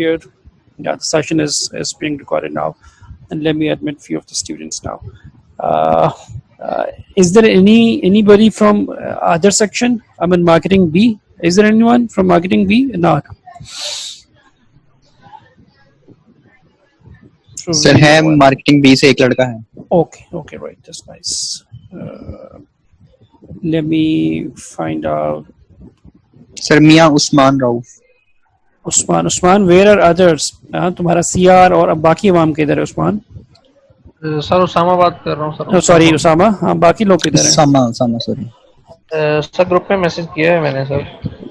here. Yeah, the session is being recorded now, and let me admit few of the students now. Uh, is there anybody from other section? I'm in marketing B. Is there anyone from marketing B? Not. So sir we है no one. Marketing B से एक लड़का है. Okay, right. That's nice. Let me find out. Sir Mian Usman Rauf. Usman, where are others? तुम्हारा CR और अब बाकी अवाम किधर है उस्मान? सर उसामा बात कर रहा हूँ सर. सॉरी उसामा, हाँ बाकी लोग किधर हैं? सामा सॉरी. सर ग्रुप में मैसेज किया है मैंने सर.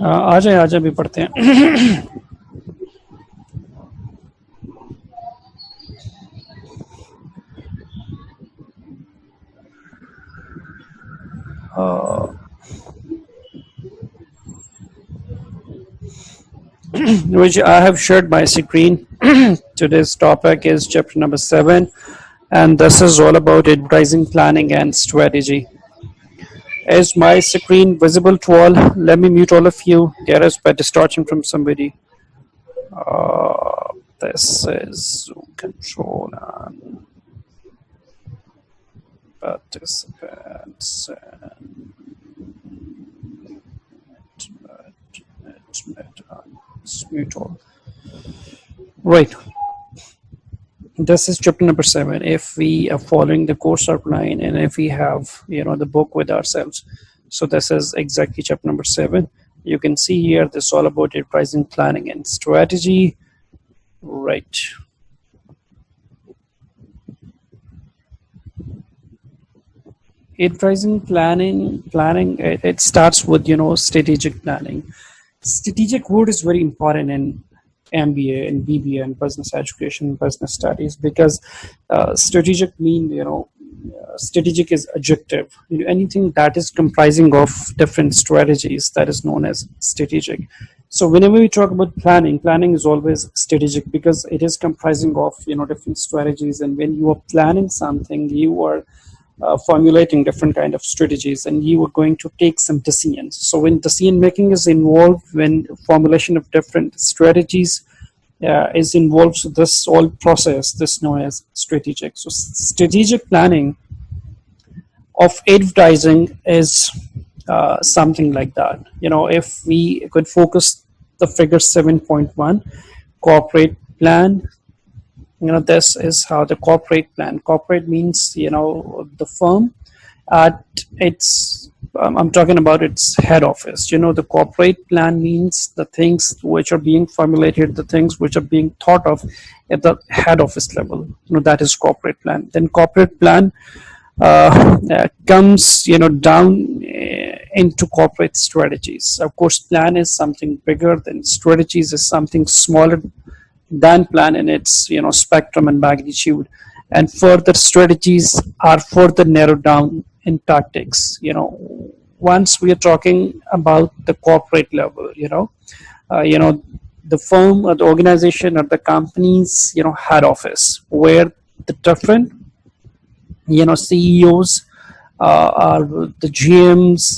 आ जाए भी पढ़ते हैं. Which I have shared my screen. Today's topic is chapter number 7, and this is all about advertising planning and strategy. Is my screen visible to all? Let me mute all of you. There is by distortion from somebody. This is Zoom control and participants and mute all. Right. This is chapter number 7. If we are following the course outline and if we have, the book with ourselves. So this is exactly chapter number 7. You can see here, this is all about advertising, planning and strategy. Right. Advertising, planning, it starts with, strategic planning. Strategic word is very important in MBA and BBA and business education, business studies, because strategic mean, strategic is adjective. Anything that is comprising of different strategies, that is known as strategic. So whenever we talk about planning is always strategic because it is comprising of, different strategies. And when you are planning something, you are formulating different kind of strategies and you are going to take some decisions. So when decision making is involved, when formulation of different strategies is involved, so this whole process, this known as strategic. So strategic planning of advertising is something like that. If we could focus the figure 7.1 corporate plan, this is how the corporate plan. Corporate means, the firm at its, I'm talking about its head office. The corporate plan means the things which are being formulated, the things which are being thought of at the head office level. That is corporate plan. Then corporate plan comes, down into corporate strategies. Of course, plan is something bigger than strategies is something smaller than plan in its spectrum and magnitude, and further strategies are further narrowed down in tactics. Once we are talking about the corporate level, the firm or the organization or the company's head office, where the different CEOs are the GMs,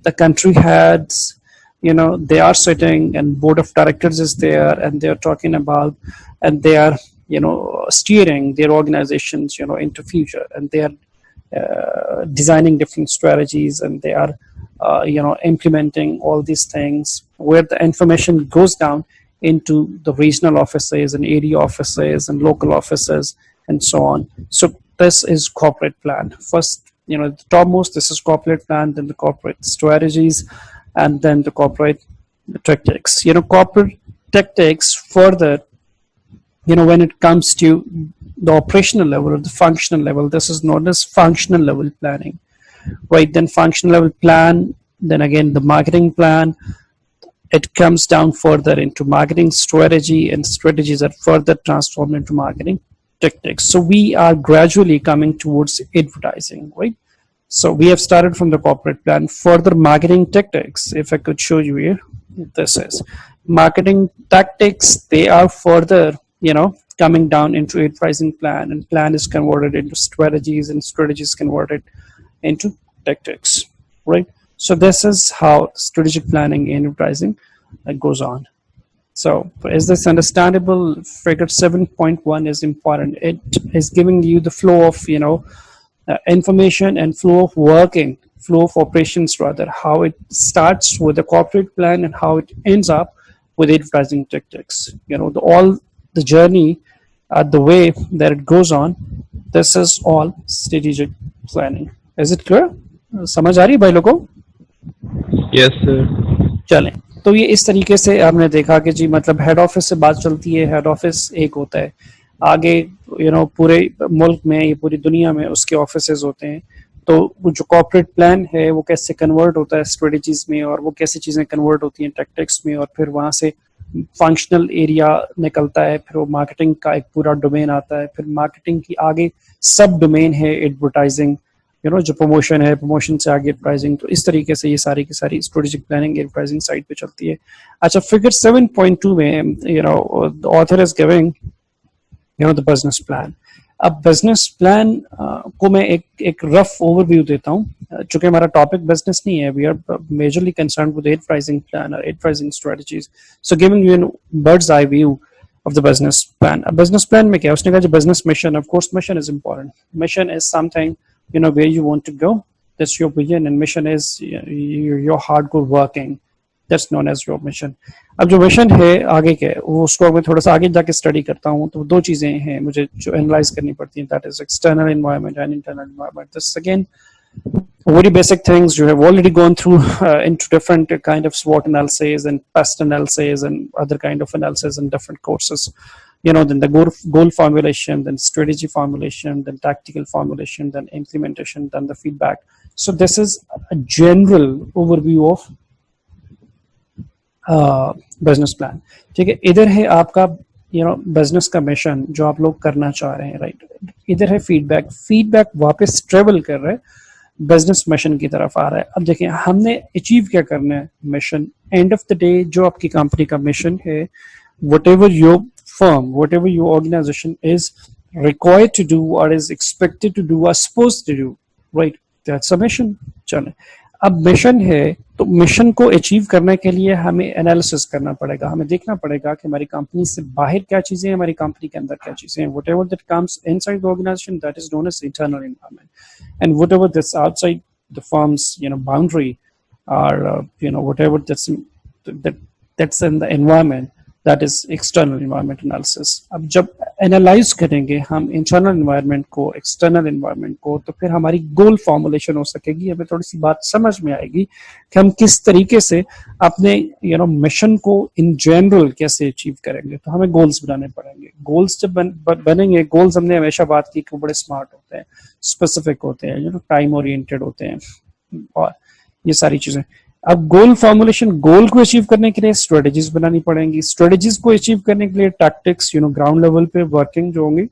the country heads, they are sitting and board of directors is there and they're talking about, and they are, steering their organizations, into future, and they are designing different strategies, and they are, implementing all these things where the information goes down into the regional offices and area offices and local offices and so on. So this is corporate plan. First, the topmost, this is corporate plan, then the corporate strategies, and then the corporate tactics. Corporate tactics further, when it comes to the operational level or the functional level, this is known as functional level planning, right? Then functional level plan, then again the marketing plan, it comes down further into marketing strategy, and strategies are further transformed into marketing tactics. So we are gradually coming towards advertising, right? So we have started from the corporate plan, further marketing tactics. If I could show you here, this is marketing tactics. They are further, coming down into advertising plan, and plan is converted into strategies, and strategies converted into tactics, right? So this is how strategic planning in advertising goes on. So is this understandable? Figure 7.1 is important. It is giving you the flow of, information and flow of working, flow of operations rather, how it starts with the corporate plan and how it ends up with advertising tactics. All the journey, the way that it goes on. This is all strategic planning. Is it clear? समझ आ रही है भाई लोगों को? Yes, sir. चलें, तो ये इस तरीके से आपने देखा कि जी मतलब हेड ऑफिस से बात चलती है, हेड ऑफिस एक होता है, आगे पूरे मुल्क में, ये पूरी दुनिया में उसके ऑफिसेज होते हैं, तो वो जो कॉर्पोरेट प्लान है वो कैसे कन्वर्ट होता है स्ट्रेटजीज में, और वो कैसे चीज़ें कन्वर्ट होती हैं टैक्टिक्स में, और फिर वहाँ से फंक्शनल एरिया निकलता है, फिर वो मार्केटिंग का एक पूरा डोमेन आता है, फिर मार्केटिंग की आगे सब डोमेन है एडवर्टाइजिंग, जो प्रमोशन है, प्रमोशन से आगे एडवर्टाइजिंग, तो इस तरीके से ये सारी की सारी स्ट्रेटेजिक प्लानिंग एडवर्टाइजिंग साइड पे चलती है. अच्छा, फिगर 7.2 में the author is giving the business plan. अब बिजनेस प्लान को मैं एक रफ ओवरव्यू देता हूँ, चूंकि हमारा टॉपिक बिजनेस नहीं है, we are majorly concern with advertising plan और advertising strategies. So giving you an bird's eye view of the business plan. A business plan में क्या है, उसने कहा जो business mission, of course mission is important. Mission is something where you want to go. That's your vision, and mission is your hardcore working. That's known as your mission. अब जो mission है आगे के, वो उसको मैं थोड़ा सा आगे जाके स्टडी करता हूँ, तो दो चीजें हैं मुझे जो एनालाइज करनी पड़ती हैं. That is external environment and internal environment. This again very basic things you have already gone through into different kind of SWOT analysis and pest analysis and other kind of analysis in different courses. Then the goal formulation, then strategy formulation, then tactical formulation, then implementation, then the feedback. So this is a general overview of business plan. ठीक है, इधर है आपका business का mission जो आप लोग करना चाह रहे हैं, राइट. इधर है फीडबैक वापस ट्रेवल कर रहा है, बिजनेस मिशन की तरफ आ रहा है. अब देखिए हमने अचीव क्या करना है, mission. End of the day जो आपकी कंपनी का मिशन है, whatever your firm, whatever your organization is required to do or is expected to do or supposed to do, right, that's a mission. चले, अब mission है तो mission को achieve करने के लिए हमें एनालिसिस करना पड़ेगा, हमें देखना पड़ेगा कि हमारी कंपनी से बाहर क्या चीजें हैं, हमारी कंपनी के अंदर क्या चीजें हैं. whatever that comes inside the organization, that is known as internal environment, and whatever that's outside the firm's boundary or whatever that's in the environment, that is external environment analysis. अब जब analyse करेंगे हम internal environment को, external environment को, तो फिर हमारी गोल formulation हो सकेगी, हमें थोड़ी सी बात समझ में आएगी कि हम किस तरीके से अपने मिशन को इन जनरल कैसे अचीव करेंगे. तो हमें गोल्स बनाने पड़ेंगे. गोल्स जब बनेंगे, गोल्स हमने हमेशा बात की कि वो बड़े स्मार्ट होते हैं, स्पेसिफिक होते हैं, टाइम ओरिएंटेड होते हैं, और ये सारी चीजें. अब गोल फॉर्मुलेशन, गोल को अचीव करने के लिए स्ट्रेटजीज बनानी पड़ेंगी. स्ट्रेटजीज को अचीव करने के लिए टैक्टिक्स ग्राउंड लेवल पे वर्किंग जो होंगी,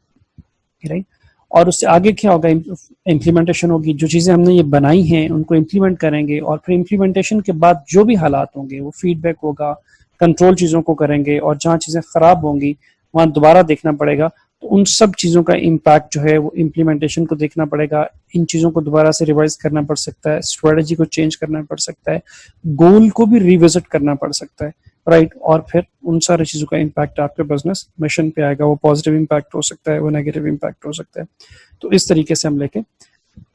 राइट. और उससे आगे क्या होगा, इम्प्लीमेंटेशन होगी. जो चीजें हमने ये बनाई हैं उनको इम्प्लीमेंट करेंगे, और फिर इम्प्लीमेंटेशन के बाद जो भी हालात होंगे वो फीडबैक होगा, कंट्रोल चीजों को करेंगे, और जहाँ चीजें खराब होंगी वहां दोबारा देखना पड़ेगा. तो उन सब चीज़ों का इम्पैक्ट जो है वो इम्प्लीमेंटेशन को देखना पड़ेगा. इन चीज़ों को दोबारा से रिवाइज करना पड़ सकता है, स्ट्रेटजी को चेंज करना पड़ सकता है, गोल को भी रिविजिट करना पड़ सकता है, राइट. और फिर उन सारी चीज़ों का इम्पैक्ट आपके बिजनेस मिशन पे आएगा. वो पॉजिटिव इम्पैक्ट हो सकता है, वो नेगेटिव इम्पैक्ट हो सकता है. तो इस तरीके से हम लेके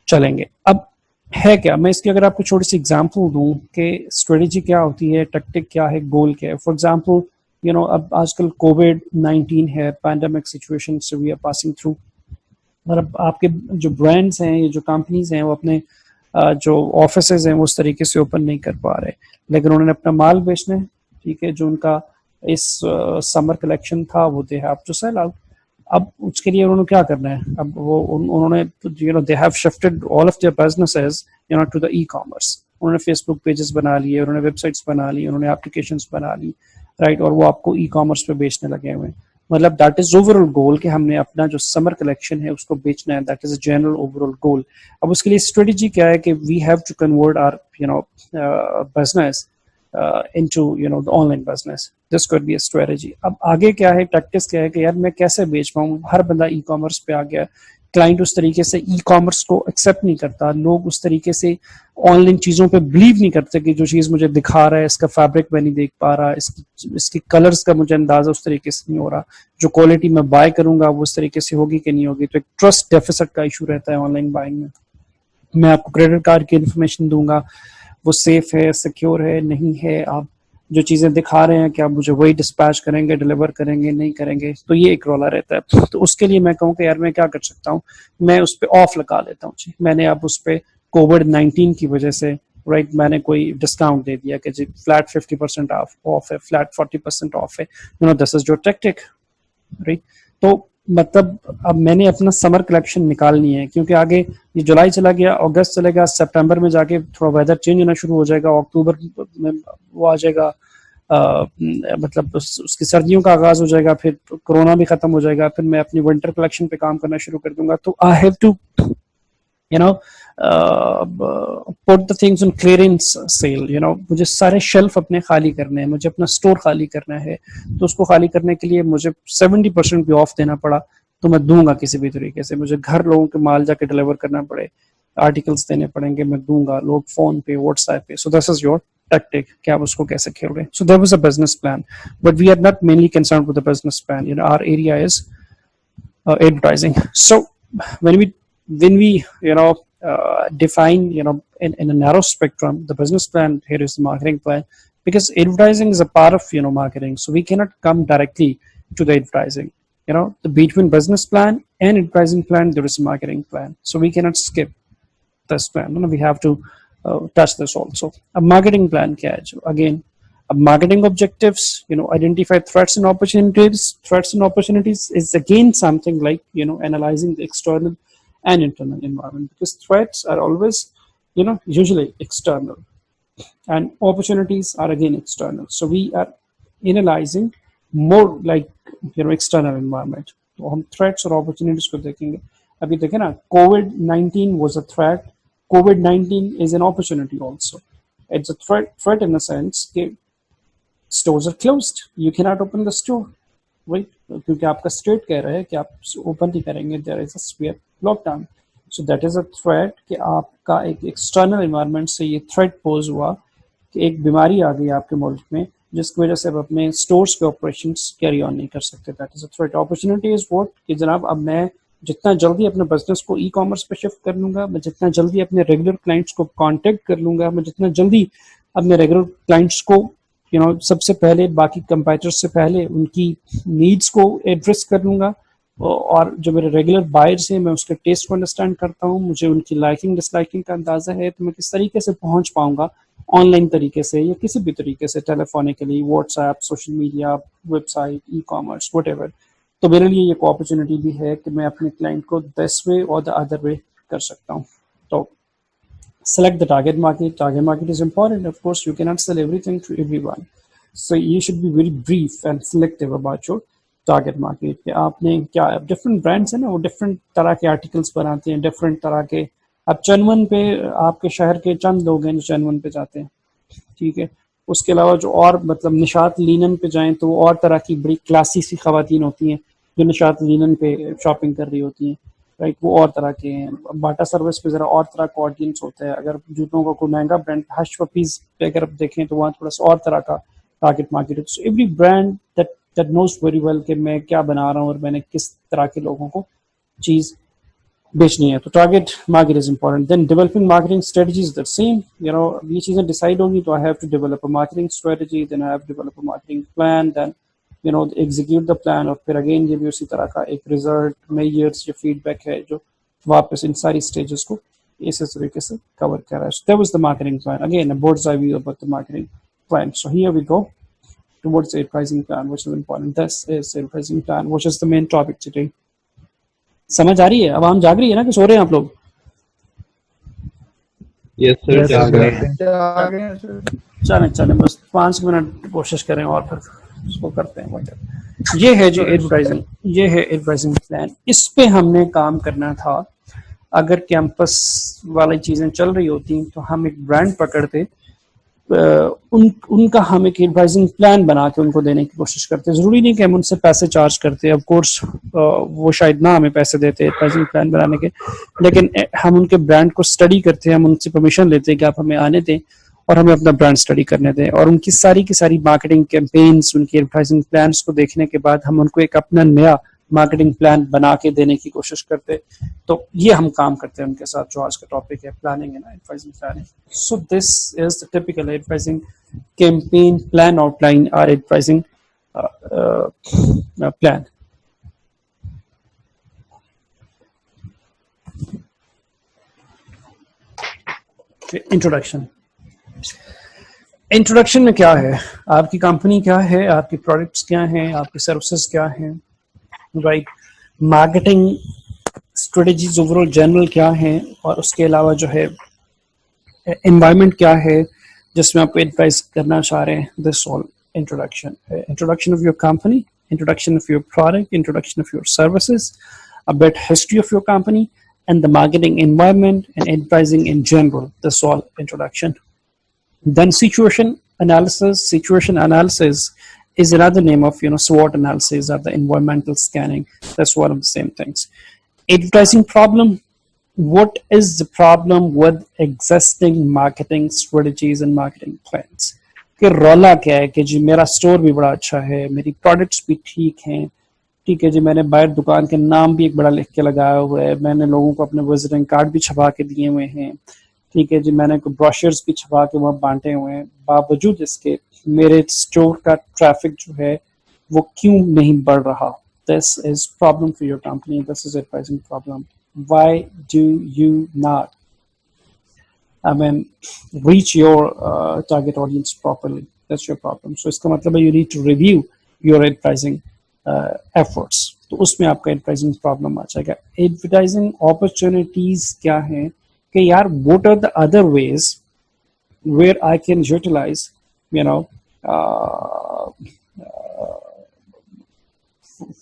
चलेंगे. अब है क्या, मैं इसकी अगर आपको छोटी सी एग्जाम्पल दूँ कि स्ट्रेटजी क्या होती है, टैक्टिक क्या है, गोल क्या है. फॉर एग्जाम्पल अब आजकल कोविड-19 है, पैंडेमिक सिचुएशन से वी आर पासिंग थ्रू, और अब आपके जो ब्रांड्स हैं, ये जो कंपनीज हैं, वो अपने जो ऑफिसेज हैं वो उस तरीके से ओपन नहीं कर पा रहे, लेकिन उन्होंने अपना माल बेचना है, ठीक है. जो उनका इस समर कलेक्शन था वो they have to sell out. अब उसके लिए उन्होंने क्या करना है, अब वो उन्होंने they have shifted all of their businesses to the e-commerce. उन्होंने फेसबुक पेजेस बना लिए, उन्होंने वेबसाइट्स बना ली, उन्होंने एप्लीकेशंस बना ली, राइट. और वो आपको ई-कॉमर्स पे बेचने लगे हुए हैं. मतलब दैट इज ओवरऑल गोल कि हमने अपना जो समर कलेक्शन है उसको बेचना है. That is a general overall goal. अब उसके लिए स्ट्रेटजी क्या है कि we have to convert our business into the online business. This could be a strategy. अब आगे क्या है, टैक्टिक्स क्या है कि यार मैं कैसे बेच पाऊँ. हर बंदा ई-कॉमर्स पे आ गया, क्लाइंट उस तरीके से ई कॉमर्स को एक्सेप्ट नहीं करता, लोग उस तरीके से ऑनलाइन चीज़ों पे बिलीव नहीं करते कि जो चीज़ मुझे दिखा रहा है इसका फैब्रिक मैं नहीं देख पा रहा, इसकी कलर्स का मुझे अंदाज़ा उस तरीके से नहीं हो रहा, जो क्वालिटी मैं बाय करूंगा वो उस तरीके से होगी कि नहीं होगी. तो एक ट्रस्ट डेफिसिट का इशू रहता है ऑनलाइन बाइंग में. मैं आपको क्रेडिट कार्ड की इन्फॉर्मेशन दूंगा, वो सेफ है, सिक्योर है, नहीं है, आप जो चीज़ें दिखा रहे हैं कि आप मुझे वही डिस्पैच करेंगे, डिलीवर करेंगे, नहीं करेंगे, तो ये एक रौला रहता है. तो उसके लिए मैं कहूँ कि यार मैं क्या कर सकता हूँ, मैं उस पर ऑफ लगा लेता हूँ जी. मैंने अब उस पर कोविड-19 की वजह से राइट मैंने कोई डिस्काउंट दे दिया कि जी फ्लैट 50% ऑफ है, फ्लैट 40% ऑफ है, this is your tactic right. तो मतलब अब मैंने अपना समर कलेक्शन निकालनी है, क्योंकि आगे ये जुलाई चला गया, अगस्त चला गया, सितंबर में जाके थोड़ा वेदर चेंज होना शुरू हो जाएगा, अक्टूबर में वो आ जाएगा, मतलब उसकी सर्दियों का आगाज हो जाएगा, फिर कोरोना भी खत्म हो जाएगा, फिर मैं अपनी विंटर कलेक्शन पे काम करना शुरू कर दूंगा. तो I have to put the things on clearance sale, मुझे सारे शेल्फ अपने खाली करने हैं, मुझे अपना स्टोर खाली करना है. तो उसको खाली करने के लिए मुझे 70% भी ऑफ देना पड़ा तो मैं दूंगा किसी भी तरीके से. मुझे घर लोगों के माल जाके डिलीवर करना पड़े, आर्टिकल्स देने पड़ेंगे, मैं दूंगा, लोग फोन पे, व्हाट्सएप पे. So this is your tactic कि आप उसको कैसे खेल रहे हैं. So there was a business plan, but we are not mainly concerned with the business plan. Our area is advertising. So when we define in a narrow spectrum, the business plan here is the marketing plan, because advertising is a part of marketing. So we cannot come directly to the advertising. Between business plan and advertising plan there is a marketing plan. So we cannot skip this plan. We have to touch this also. A marketing plan kya hai? Again, marketing objectives, identify threats and opportunities. Threats and opportunities is again something like analyzing the external and internal environment, because threats are always usually external and opportunities are again external. So we are analyzing more like external environment. तो हम threats और opportunities को देखेंगे. अभी देखें ना, COVID-19 was a threat. COVID-19 is an opportunity also. It's a threat in the sense that stores are closed. You cannot open the store, right? क्योंकि आपका state कह रहा है कि आप open नहीं करेंगे. There is a severe lockdown. So that is a threat कि आपका एक external environment से ये threat pose हुआ कि एक बीमारी आ गई आपके मुल्क में जिसकी वजह से आप अपने stores के operations carry on नहीं कर सकते. That is a threat. Opportunity is what कि जनाब अब मैं जितना जल्दी अपने बिजनेस को ई कॉमर्स पे शिफ्ट कर लूंगा, मैं जितना जल्दी अपने रेगुलर क्लाइंट्स को कांटेक्ट कर लूंगा, मैं जितना जल्दी अपने रेगुलर क्लाइंट्स को सबसे पहले बाकी कंपैटिटर्स से पहले उनकी नीड्स को एड्रेस कर लूंगा, और जो मेरे रेगुलर बायर्स हैं मैं उसके टेस्ट को अंडरस्टैंड करता हूँ, मुझे उनकी लाइकिंग डिसलाइकिंग का अंदाजा है, तो मैं किस तरीके से पहुंच पाऊंगा ऑनलाइन तरीके से या किसी भी तरीके से, telephonically, WhatsApp, social media, website, e commerce, whatever. तो मेरे लिए एक अपॉर्चुनिटी भी है कि मैं अपने क्लाइंट को दिस वे और द अदर वे कर सकता हूँ. तो select the target market. Target market is important. Of course, you cannot sell everything to everyone. So you should be very brief and selective about your target market. कि आपने क्या, different brands है ना, वो different तरह के articles बनाते हैं, different तरह के. अब चंदवन पे आपके शहर के चंद लोग हैं जो चंदवन पे जाते हैं, ठीक है. उसके अलावा जो और मतलब निशात लीनन पे जाएं तो और तरह की बड़ी क्लासी सी खवातीन होती हैं जो निशात लीनन पे शॉपिंग कर रही होती हैं, राइट. वो और तरह के हैं. बाटा सर्विस पे ज़रा और तरह का ऑडियंस होता है. अगर जूतों का कोई महंगा ब्रांड हश पपीज़ पे अगर आप देखें तो वहाँ थोड़ा सा और तरह का टारगेट मार्केट है. So every brand that knows very well कि मैं क्या बना रहा हूँ और मैंने किस तरह के लोगों को चीज़ बेचनी है. तो target market is important. Then developing marketing strategies that same, ये चीज़ें डिसाइड होंगी तो I have to develop a marketing strategy, then I have to develop a marketing plan, then execute the plan, और फिर अगेन ये भी उसी तरह का एक रिजल्ट, मेजर्स या फीडबैक है जो वापस इन सारी स्टेजेस को इस तरीके से कवर कर रहा है. So that was the marketing plan. Again a bird's eye view about the marketing plan. So here we go towards the advertising plan, which is important. This is the advertising plan, which is the main topic today. समझ आ रही है? आवाम जाग रही है ना कि सो रहे हैं आप लोग? Yes sir. चलें बस 5 मिनट कोशिश करें और फिर उसको करते हैं. ये है जो एडवर्टाइजिंग, ये है एडवर्टाइजिंग प्लान. इस पे हमने काम करना था. अगर कैंपस वाली चीज़ें चल रही होती तो हम एक ब्रांड पकड़ते उनका हम एक एडवाइजिंग प्लान बना के उनको देने की कोशिश करते हैं। ज़रूरी नहीं कि हम उनसे पैसे चार्ज करते हैं, ऑफ कोर्स वो शायद ना हमें पैसे देते हैं एडवाइजिंग प्लान बनाने के, लेकिन हम उनके ब्रांड को स्टडी करते हैं, हम उनसे परमिशन लेते हैं कि आप हमें आने दें और हमें अपना ब्रांड स्टडी करने दें, और उनकी सारी की सारी मार्केटिंग कैंपेन्स, उनकी एडवर्टाइजिंग प्लान्स को देखने के बाद हम उनको एक अपना नया मार्केटिंग प्लान बना के देने की कोशिश करते हैं। तो ये हम काम करते हैं उनके साथ, जो आज का टॉपिक है प्लानिंग है ना, advertising planning. So this is the typical advertising campaign plan outline or advertising plan. Introduction में क्या है, आपकी कंपनी क्या है, आपकी प्रोडक्ट्स क्या हैं, आपकी सर्विसेज क्या हैं, right, marketing strategies overall general क्या हैं, और उसके अलावा जो है एनवायरनमेंट क्या है जिसमें आप एडवाइस करना चाह रहे हैं। This all introduction of your company, introduction of your product, introduction of your services, a bit history of your company, and the marketing environment and advertising in general. That's all introduction. Then situation analysis. Situation analysis is another name of SWOT analysis or the environmental scanning. That's one of the same things. Advertising problem. What is the problem with existing marketing strategies and marketing plans? कि रौला क्या है कि जी मेरा store भी बड़ा अच्छा है, मेरी प्रोडक्ट्स भी ठीक हैं, ठीक है जी, मैंने बाहर दुकान के नाम भी एक बड़ा लिख के लगाया हुआ है, मैंने लोगों को अपने विजिटिंग कार्ड भी छपा के दिए हुए हैं, ठीक है जी, मैंने कोई ब्रोशर्स भी छपा के वहाँ बांटे हुए हैं, बावजूद इसके मेरे स्टोर का ट्रैफिक जो है वो क्यों नहीं बढ़ रहा? This is problem for your company, this is advertising problem. Why do you not reach your target audience properly? That's your problem. So इसका मतलब है you need to review your advertising efforts. तो उसमें आपका advertising problem आ जाएगा. Advertising opportunities क्या हैं कि यार what are the other ways where I can utilize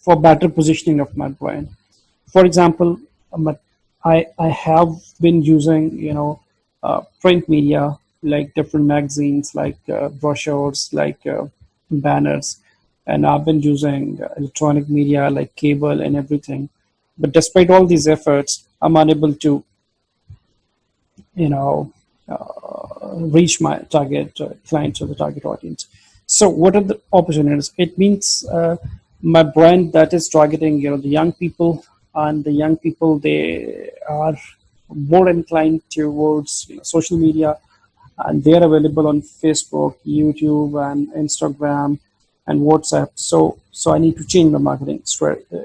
for better positioning of my brand. For example, I have been using print media like different magazines, like brochures, like banners, and I've been using electronic media like cable and everything. But despite all these efforts, I'm unable to reach my target clients or the target audience. So what are the opportunities? It means my brand that is targeting the young people, and the young people, they are more inclined towards social media, and they are available on Facebook, YouTube, and Instagram, and WhatsApp. So I need to change my marketing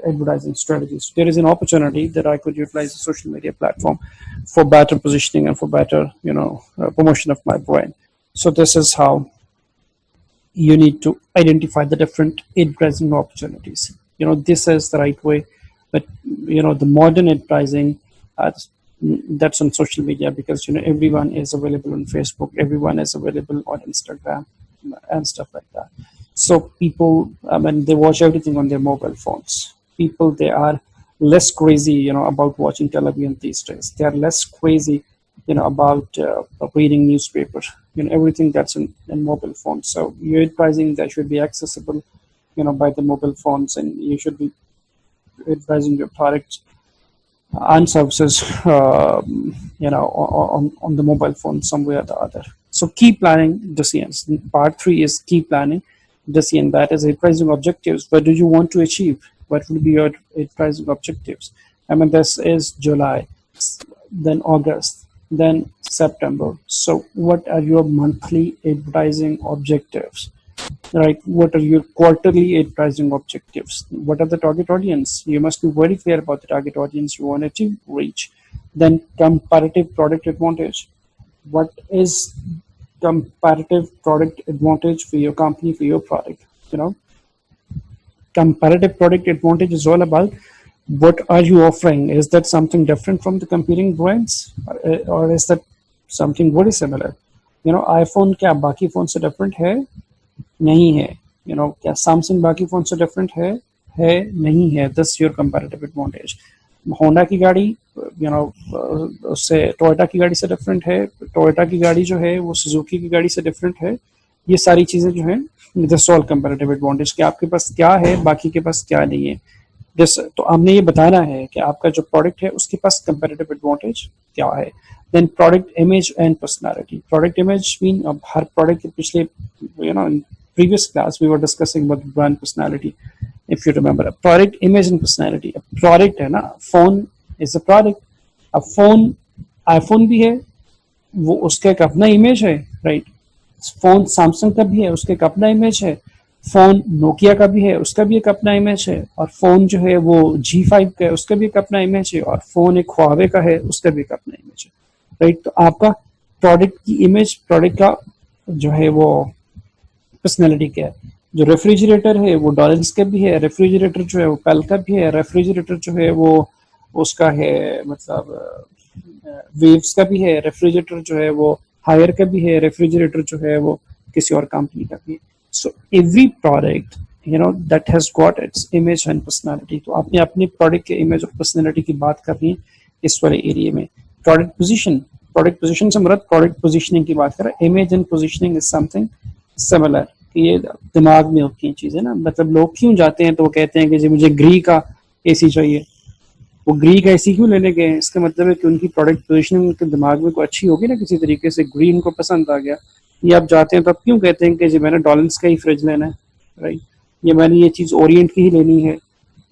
advertising strategies. There is an opportunity that I could utilize the social media platform for better positioning and for better promotion of my brand. So this is how you need to identify the different advertising opportunities. This is the right way. But the modern advertising that's on social media, because everyone is available on Facebook, everyone is available on Instagram and stuff like that. So people, they watch everything on their mobile phones. People, they are less crazy about watching television these days. They are less crazy about reading newspapers. Everything that's in mobile phones. So your advertising that should be accessible by the mobile phones, and you should be advertising your products and services on the mobile phone some way or the other. So key planning decisions. Part 3 is key planning decision. That is advertising objectives. What do you want to achieve? What will be your advertising objectives? This is July, then August, then September. So what are your monthly advertising objectives? Right, what are your quarterly advertising objectives? What are the target audience? You must be very clear about the target audience you want to reach. Then comparative product advantage. What is comparative product advantage for your company, for your product? Comparative product advantage is all about what are you offering? Is that something different from the competing brands, or is that something very similar? iPhone क्या बाकी phone से different है? नहीं है. क्या Samsung बाकी phone से different है? नहीं है. This is your comparative advantage. Honda کی گاڑی اس سے ٹویوٹا کی گاڑی سے ڈفرینٹ ہے, ٹویوٹا کی گاڑی جو ہے وہ سوزوکی کی گاڑی سے ڈفرینٹ ہے. یہ ساری چیزیں جو ہیں دس آل کمپیریٹیو ایڈوانٹیج کہ آپ کے پاس کیا ہے باقی کے پاس کیا نہیں ہے. تو آپ نے یہ بتانا ہے کہ آپ کا جو پروڈکٹ ہے اس کے پاس کمپیریٹیو ایڈوانٹیج کیا ہے. Then product image and personality. Product image مین اب ہر پروڈکٹ کے پچھلے previous class we were discussing about brand personality, if you remember. A product image and personality. A product ہے نا, phone is a product. اب فون آئی فون بھی ہے, وہ اس کا ایک اپنا امیج ہے, رائٹ. فون سیمسنگ کا بھی ہے, اس کا ایک اپنا امیج ہے. فون نوکیا کا بھی ہے, اس کا بھی ایک اپنا امیج ہے. اور فون جو ہے وہ G5 کا ہے, اس کا بھی ایک اپنا امیج ہے. اور فون ایک ہواوے کا ہے, اس کا بھی ایک اپنا امیج ہے, رائٹ. تو آپ کا پروڈکٹ کی امیج, پروڈکٹ کا جو ہے وہ پرسنالٹی کیا ہے. جو ریفریجریٹر ہے وہ ڈالنس کا بھی ہے, ریفریجریٹر جو ہے وہ پیل کا بھی ہے, ریفریجریٹر جو ہے وہ اس کا ہے مطلب ویوز کا بھی ہے, ریفریجریٹر جو ہے وہ ہائر کا بھی ہے, ریفریجریٹر جو ہے وہ کسی اور کمپنی کا بھی ہے. So every product that has got its image and personality. تو آپ نے اپنے پروڈکٹ کے امیج اور پرسنالٹی کی بات کرنی ہے اس والے ایریا میں. پروڈکٹ پوزیشن, پروڈکٹ پوزیشن سے مراد پروڈکٹ پوزیشننگ کی بات کریں. Image and positioning is some thing similar. یہ دماغ میں ہوتی ہیں چیزیں نا. مطلب لوگ کیوں جاتے ہیں تو وہ کہتے ہیں کہ جی مجھے گری کا اے سی چاہیے. وہ گری کا اے سی کیوں لینے گئے ہیں؟ اس کا مطلب ہے کہ ان کی پروڈکٹ پوزیشننگ ان کے دماغ میں کوئی اچھی ہوگی نا کسی طریقے سے. گری ان کو پسند آ گیا. یہ آپ جاتے ہیں تو آپ کیوں کہتے ہیں کہ جی میں نے ڈالنس کا ہی فریج لینا ہے, رائٹ, یا میں نے یہ چیز اورینٹ کی ہی لینی ہے,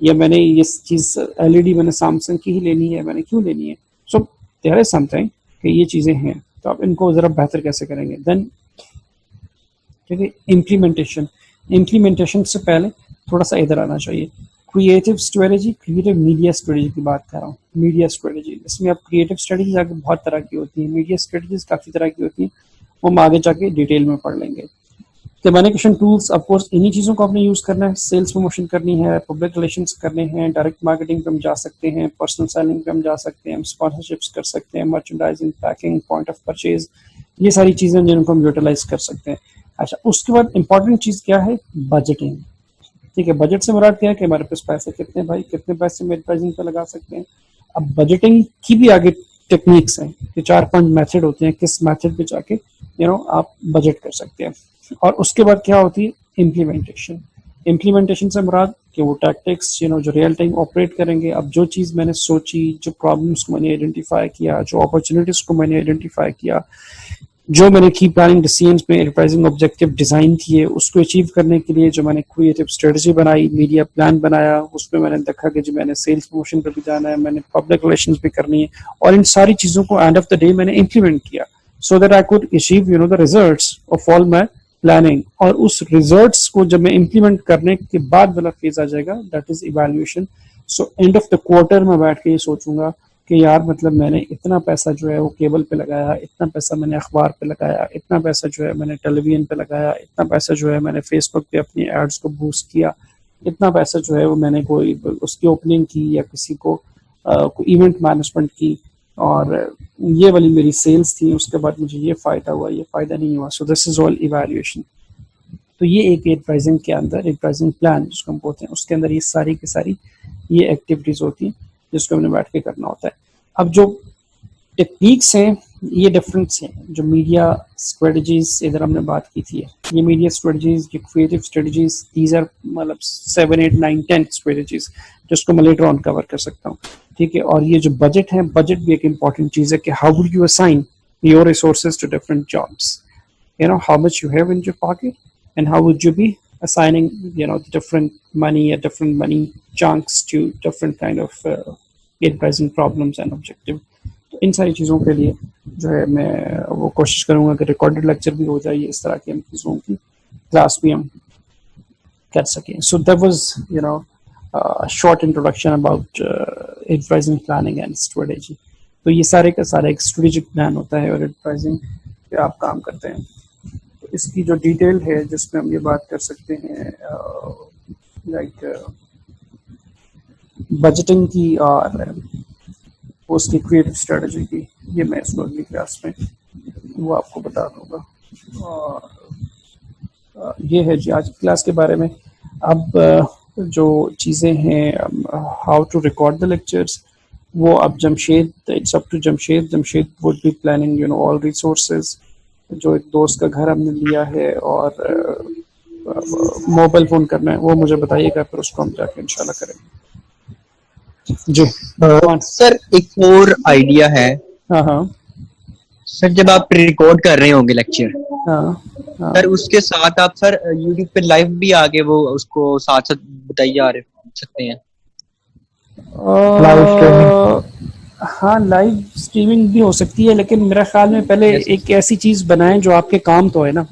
یا میں نے یہ چیز LED میں نے سیمسنگ کی ہی لینی ہے, میں نے کیوں لینی ہے. سو دیر از سم تھنگ کہ یہ چیزیں ہیں, تو آپ ان کو ذرا بہتر کیسے کریں گے. دین ٹھیک ہے, امپلیمنٹیشن سے پہلے تھوڑا سا ادھر آنا چاہیے. Creative strategy, creative media strategy کی بات کر رہا ہوں. میڈیا اسٹریٹجی, اس میں اب کریٹو اسٹریٹجیز آگے بہت طرح کی ہوتی ہیں, میڈیا اسٹریٹجیز کافی طرح کی ہوتی ہیں, وہ ہم آگے جا کے ڈیٹیل میں پڑھ لیں گے. کمیونیکیشن ٹولس آف کورس انہی چیزوں کو آپ نے یوز کرنا ہے. سیلس پروموشن کرنی ہے, پبلک ریلیشنس کرنے ہیں, ڈائریکٹ مارکیٹنگ پہ ہم جا سکتے ہیں, پرسنل سیلنگ پہ ہم جا سکتے ہیں, ہم اسپانسرشپس کر سکتے ہیں, merchandising, packing, point of purchase, یہ ساری چیزیں جن کو ہم یوٹیلائز کر سکتے ہیں. اچھا, اس کے بعد امپورٹنٹ چیز کیا ہے؟ بجٹنگ. ٹھیک ہے, بجٹ سے مراد کیا ہے کہ ہمارے پاس پیسے کتنے, بھائی کتنے پیسے میں ایڈورٹائزنگ پہ لگا سکتے ہیں. اب بجٹنگ کی بھی آگے ٹیکنیکس ہیں کہ 4-5 میتھڈ ہوتے ہیں, کس میتھڈ پہ جا کے آپ بجٹ کر سکتے ہیں. اور اس کے بعد کیا ہوتی ہے؟ امپلیمنٹیشن. امپلیمنٹیشن سے مراد کہ وہ ٹیکٹکس جو ریئل ٹائم آپریٹ کریں گے. اب جو چیز میں نے سوچی, جو پرابلمس کو میں نے آئیڈینٹیفائی کیا, جو اپرچونیٹیز کو میں نے آئیڈینٹیفائی کیا, جو میں نے کی پلاننگ ڈیسیژنز میں ایڈورٹائزنگ آبجیکٹیو ڈیزائن کیے, اس کو اچیو کرنے کے لیے جو میں نے کریٹو اسٹریٹجی بنائی, میڈیا پلان بنایا, اس میں میں نے دیکھا کہ جو میں نے سیلس پروموشن پہ بھی جانا ہے, میں نے پبلک ریلیشنز بھی کرنی ہے, اور ان ساری چیزوں کو اینڈ آف دا ڈے میں نے امپلیمنٹ کیا so that I could achieve the results of all my planning. اور اس ریزلٹس کو جب میں امپلیمنٹ کرنے کے بعد والا فیز آ جائے گا, that is evaluation. So end of the quarter میں بیٹھ کے یہ سوچوں گا کہ یار مطلب میں نے اتنا پیسہ جو ہے وہ کیبل پہ لگایا, اتنا پیسہ میں نے اخبار پہ لگایا, اتنا پیسہ جو ہے میں نے ٹیلی ویژن پہ لگایا, اتنا پیسہ جو ہے میں نے فیس بک پہ اپنی ایڈس کو بوسٹ کیا, اتنا پیسہ جو ہے وہ میں نے کوئی اس کی اوپننگ کی یا کسی کو کوئی ایونٹ مینجمنٹ کی, اور یہ والی میری سیلز تھی, اس کے بعد مجھے یہ فائدہ ہوا, یہ فائدہ نہیں ہوا. سو دس از آل ایویلویشن. تو یہ ایک ایڈورٹائزنگ کے اندر ایڈورٹائزنگ پلان جس کو ہم بولتے ہیں, اس کے اندر یہ ساری کی ساری یہ ایکٹیویٹیز ہوتی ہیں جس کو ہم نے بیٹھ کے کرنا ہوتا ہے. اب جو ٹیکنیکس ہیں یہ ڈفرینس ہیں. جو میڈیا اسٹریٹجیز ادھر ہم نے بات کی تھی, یہ میڈیا اسٹریٹجیز, یہ کریٹو اسٹریٹجیز, دیز آر مطلب 7, 8, 9, 10 اسٹریٹجیز جس کو میں لیٹر آن کور کر سکتا ہوں. ٹھیک ہے, اور یہ جو بجٹ ہے, بجٹ بھی ایک امپورٹنٹ چیز ہے کہ how would you assign your resources to different jobs, how much you have in your pocket and how would you be assigning the different money or different money chunks to different kind of enterprising problems and objective. تو ان ساری چیزوں کے لیے جو ہے میں وہ کوشش کروں گا کہ ریکارڈڈ لیکچر بھی ہو جائے, اس طرح کی ہم چیزوں کی کلاس بھی ہم کر سکیں. So that was short introduction about advertising planning and strategy. تو یہ سارے کا سارا ایک اسٹریٹجک پلان ہوتا ہے اور ایڈورٹائزنگ پہ آپ کام کرتے ہیں. اس کی جو ڈیٹیل ہے جس میں ہم یہ بات کر سکتے ہیں لائک بجٹنگ کی اور اس کی کریٹو اسٹریٹجی کی, یہ میں اس کو اگلی کلاس میں وہ آپ کو بتا دوں گا. اور یہ ہے جی آج کی کلاس کے بارے میں. اب جو چیزیں ہیں, how to record the lectures, وہ اب Jamshed, it's up to Jamshed would be planning all resources. جو ایک دوست کا گھر ہم نے لیا ہے اور موبائل فون کرنا ہے وہ مجھے بتائیے گا, پھر اس کو ہم جا کے انشاءاللہ کریں گے. جی سر ایک اور آئیڈیا ہے ہاں ہاں سر, جب آپ ریکارڈ کر رہے ہوں گے لیکچر ہاں ہاں سر, اس کے ساتھ آپ سر یوٹیوب پہ لائیو بھی آگے وہ اس کو ساتھ ساتھ بتائیے آ سکتے ہیں. ہاں لائیو اسٹریمنگ بھی ہو سکتی ہے, لیکن میرا خیال میں پہلے Yes, sir. ایک ایسی چیز بنائیں جو آپ کے کام تو ہے نا.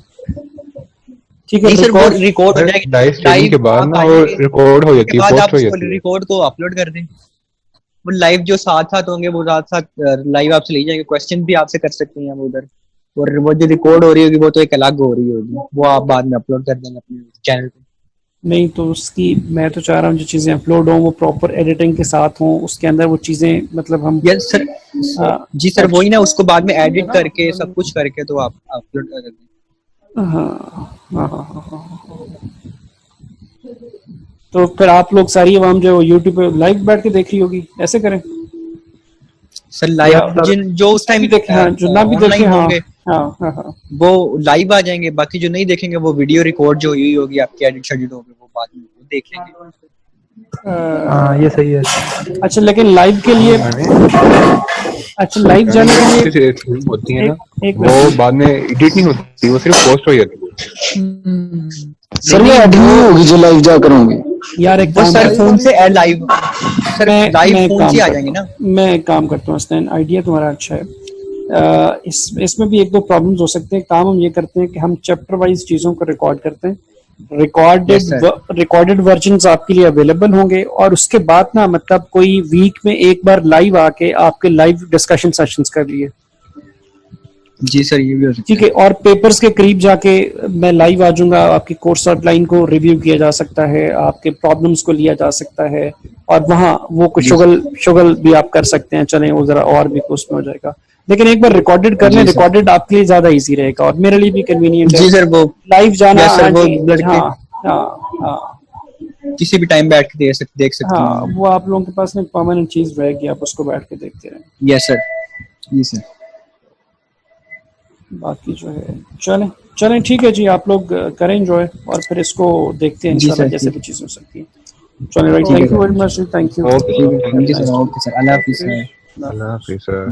ٹھیک ہے, نہیں سر, وہ ریکارڈ ریکارڈ ہو جائے گی لائیو اسٹریمنگ کے بعد آپ نا آ وہ جائیں گے, ریکارڈ ہو اس جاتی کے ہے, بعد پوسٹ آپ ہو اس کو جاتی ہے. ریکارڈ کو اپلوڈ کر دیں. وہ لائیو جو ساتھ ساتھ ہوں گے وہ ساتھ ساتھ لائیو آپ سے لے جائیں گے, کوشچن بھی آپ سے کر سکتے ہیں وہ ادھر. اور وہ جو ریکارڈ ہو رہی ہوگی وہ تو ایک الگ ہو رہی ہوگی, وہ آپ بعد میں اپلوڈ کر دیں گے اپنے چینل پہ. نہیں تو اس کی میں تو چاہ رہا ہوں جو چیزیں اپلوڈ ہوں وہ پراپر ایڈیٹنگ کے ساتھ ہوں, اس کے اندر وہ چیزیں مطلب ہم یس سر, جی سر وہی نا, اس کو بعد میں ایڈٹ کر کے سب کچھ کر کے تو آپ اپلوڈ کر دیں. ہاں ہاں ہاں ہاں. تو پھر آپ لوگ ساری عوام جو یوٹیوب پہ لائیو بیٹھ کے دیکھ رہی ہوگی, ایسے کریں سر یا لائیو جو اس نہ ٹائم بھی دیکھیں, ہاں جو نہ بھی آن دیکھیں, لائن ہاں ہوں گے ہاں ہاں ہاں وہ لائیو آ جائیں گے, باقی جو نہیں دیکھیں گے وہ ویڈیو ریکارڈ جو ہوئی ہوگی آپ کی ایڈٹ شیڈٹ ہوگی وہ بعد میں وہ دیکھ لیں گے. ہاں یہ صحیح ہے. اچھا لیکن لائیو کے لیے, اچھا لائیو جانے کے لیے ہوتی ہیں نا ایک وہ منٹ بعد میں ایڈٹ نہیں ہوتی, وہ صرف پوسٹ ہو جاتی ہے. سر وہ ایڈ نہیں ہوگی جو لائیو جا کر ہوں گی. یار ایک وہ کام سر کرتا فون ہوں, سے لائیو سر لائیو میں ایک فون کام سے آ کرتا جائیں گے نا. ہوں, میں ایک کام کرتا ہوں حسنین, آئیڈیا تمہارا اچھا ہے. اس میں بھی ایک دو پرابلمز ہو سکتے ہیں. کام ہم یہ کرتے ہیں کہ ہم چیپٹر وائز چیزوں کو ریکارڈ کرتے ہیں, یس سر, ریکارڈڈ ورژنز آپ کے لیے اویلیبل ہوں گے, اور اس کے بعد نا مطلب کوئی ویک میں ایک بار لائیو آ کے آپ کے لائیو ڈسکشن سیشنز کر لیے. جی سر یہ بھی ہو سکتا ٹھیک ہے, اور پیپرز کے قریب جا کے میں لائیو آ جاؤں گا, آپ کی کورس آؤٹ لائن کو ریویو کیا جا سکتا ہے, آپ کے پرابلمس کو لیا جا سکتا ہے, اور وہاں وہ کچھ جی شغل بھی آپ کر سکتے ہیں. چلیں وہ ذرا اور بھی اس میں ہو جائے گا, لیکن ایک بار ریکارڈڈ کر لیں, جی سر, ریکارڈڈ آپ کے لیے زیادہ ایزی رہے گا اور میرے لیے بھی کنوینئنٹ ہے. جی سر وہ لائیو جانا, یس سر ہاں وہ جی لڑکے ہاں ہاں ہاں کسی بھی ٹائم بیٹھ کے دیکھ سکتے ہاں, ہیں. وہ آپ لوگوں کے پاس ایک پرماننٹ چیز رہے گی, آپ اس کو بیٹھ کے دیکھتے رہیں. یس سر, جی سر, باقی جو ہے چلیں ٹھیک ہے جی, آپ لوگ کریں انجوائے, اور پھر اس کو دیکھتے ہیں جی انشاءاللہ سر, جیسے ٹھیک بھی چیز ہو سکتی ہے. چلیں بھائی, ٹھیک ہے thank you sir, very much, thank you, okay ٹھیک ہے, thank thank you you. Sir, okay sir, اللہ حافظ سر. اللہ حافظ سر.